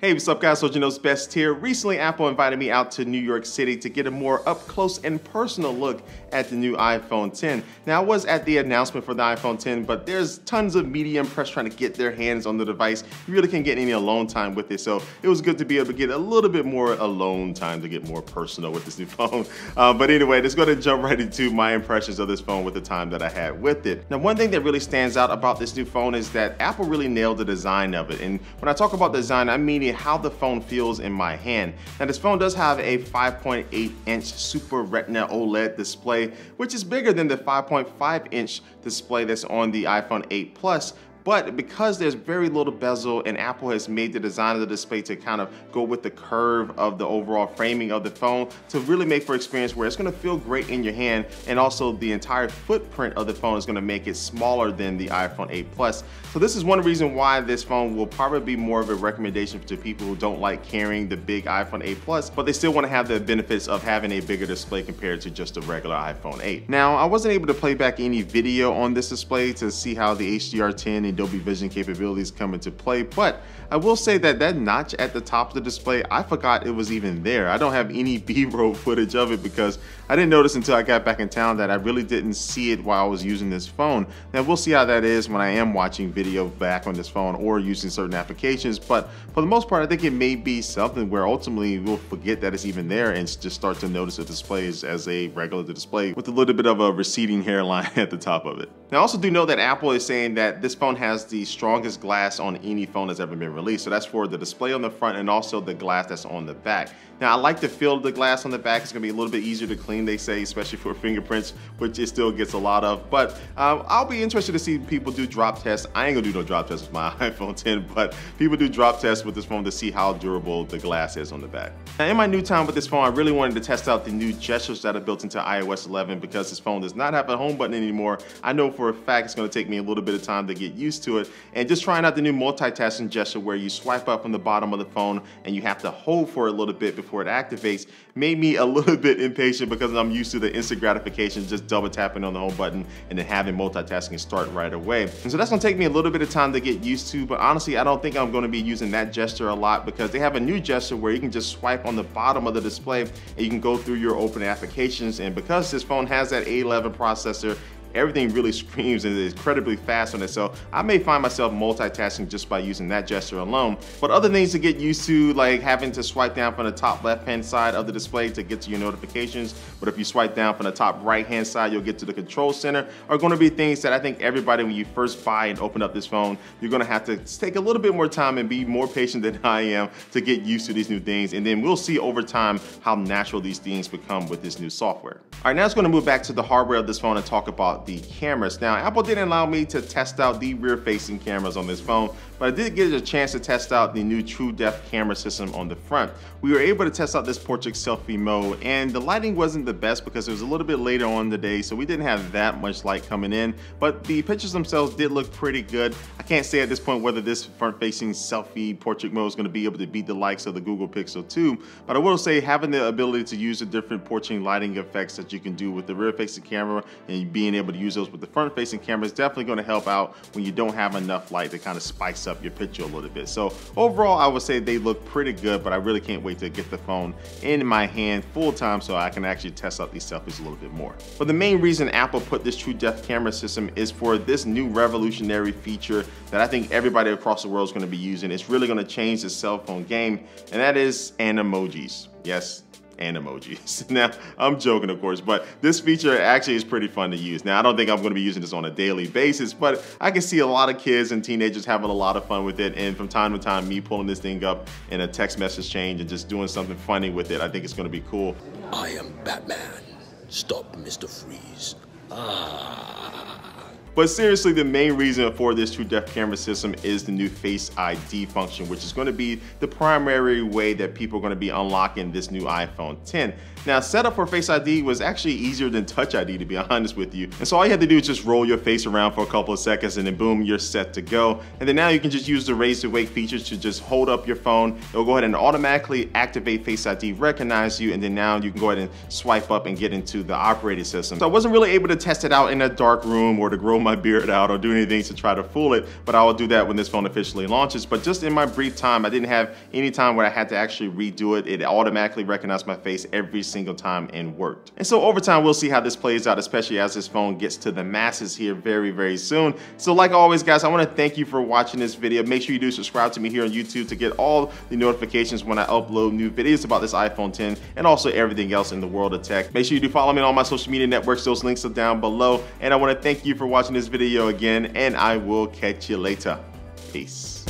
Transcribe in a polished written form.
Hey, what's up guys, So you know's best here. Recently, Apple invited me out to New York City to get a more up close and personal look at the new iPhone 10. Now, I was at the announcement for the iPhone 10, but there's tons of media and press trying to get their hands on the device. You really can't get any alone time with it, so it was good to be able to get a little bit more alone time to get more personal with this new phone. But anyway, let's go ahead and jump right into my impressions of this phone with the time that I had with it. Now, one thing that really stands out about this new phone is that Apple really nailed the design of it. And when I talk about design, I mean how the phone feels in my hand. Now, this phone does have a 5.8-inch Super Retina OLED display, which is bigger than the 5.5-inch display that's on the iPhone 8 Plus. But because there's very little bezel and Apple has made the design of the display to kind of go with the curve of the overall framing of the phone to really make for an experience where it's going to feel great in your hand, and also the entire footprint of the phone is going to make it smaller than the iPhone 8 Plus. So this is one reason why this phone will probably be more of a recommendation to people who don't like carrying the big iPhone 8 Plus, but they still want to have the benefits of having a bigger display compared to just a regular iPhone 8. Now, I wasn't able to play back any video on this display to see how the HDR10 and Dolby Vision capabilities come into play, but I will say that that notch at the top of the display, I forgot it was even there. I don't have any B-roll footage of it because I didn't notice until I got back in town that I really didn't see it while I was using this phone. Now, we'll see how that is when I am watching video back on this phone or using certain applications, but for the most part, I think it may be something where ultimately we'll forget that it's even there and just start to notice the displays as a regular display with a little bit of a receding hairline at the top of it. Now, I also do know that Apple is saying that this phone has the strongest glass on any phone that's ever been released. So that's for the display on the front and also the glass that's on the back. Now, I like the feel of the glass on the back. It's gonna be a little bit easier to clean, they say, especially for fingerprints, which it still gets a lot of. But I'll be interested to see people do drop tests. I ain't gonna do no drop tests with my iPhone 10, but people do drop tests with this phone to see how durable the glass is on the back. Now, in my new time with this phone, I really wanted to test out the new gestures that are built into iOS 11 because this phone does not have a home button anymore. I know for a fact it's gonna take me a little bit of time to get used to it. And just trying out the new multitasking gesture where you swipe up from the bottom of the phone and you have to hold for a little bit before it activates made me a little bit impatient because I'm used to the instant gratification, just double tapping on the home button and then having multitasking start right away. And so that's gonna take me a little bit of time to get used to, but honestly, I don't think I'm gonna be using that gesture a lot because they have a new gesture where you can just swipe on the bottom of the display and you can go through your open applications. And because this phone has that A11 processor, everything really screams and is incredibly fast on it. So I may find myself multitasking just by using that gesture alone. But other things to get used to, like having to swipe down from the top left-hand side of the display to get to your notifications. But if you swipe down from the top right-hand side, you'll get to the control center, are gonna be things that I think everybody, when you first buy and open up this phone, you're gonna have to take a little bit more time and be more patient than I am to get used to these new things. And then we'll see over time how natural these things become with this new software. All right, now it's gonna move back to the hardware of this phone and talk about the cameras. Now, Apple didn't allow me to test out the rear-facing cameras on this phone, but I did get a chance to test out the new True Depth camera system on the front. We were able to test out this portrait selfie mode, and the lighting wasn't the best because it was a little bit later on in the day, so we didn't have that much light coming in, but the pictures themselves did look pretty good. I can't say at this point whether this front-facing selfie portrait mode is going to be able to beat the likes of the Google Pixel 2, but I will say having the ability to use the different portraiting lighting effects that you can do with the rear-facing camera and being able to use those with the front-facing camera is definitely going to help out when you don't have enough light to kind of spice up your picture a little bit. So overall, I would say they look pretty good, but I really can't wait to get the phone in my hand full time so I can actually test out these selfies a little bit more. But the main reason Apple put this True Depth camera system is for this new revolutionary feature that I think everybody across the world is going to be using. It's really going to change the cell phone game, and that is animojis. Yes, and emojis. Now, I'm joking, of course, but this feature actually is pretty fun to use. Now, I don't think I'm going to be using this on a daily basis, but I can see a lot of kids and teenagers having a lot of fun with it, and from time to time, me pulling this thing up in a text message chain and just doing something funny with it, I think it's going to be cool. I am Batman. Stop Mr. Freeze. But seriously, the main reason for this True Depth camera system is the new Face ID function, which is going to be the primary way that people are going to be unlocking this new iPhone 10. Now, setup for Face ID was actually easier than Touch ID, to be honest with you. And so all you have to do is just roll your face around for a couple of seconds and then boom, you're set to go. And then now you can just use the raise to wake features to just hold up your phone. It'll go ahead and automatically activate Face ID, recognize you, and then now you can go ahead and swipe up and get into the operating system. So I wasn't really able to test it out in a dark room or to grow my beard out or do anything to try to fool it, but I will do that when this phone officially launches. But just in my brief time, I didn't have any time where I had to actually redo it. It automatically recognized my face every single time and worked. And so over time, we'll see how this plays out, especially as this phone gets to the masses here very, very soon. So like always, guys, I want to thank you for watching this video. Make sure you do subscribe to me here on YouTube to get all the notifications when I upload new videos about this iPhone 10 and also everything else in the world of tech. Make sure you do follow me on all my social media networks. Those links are down below. And I want to thank you for watching this video again, and I will catch you later. Peace.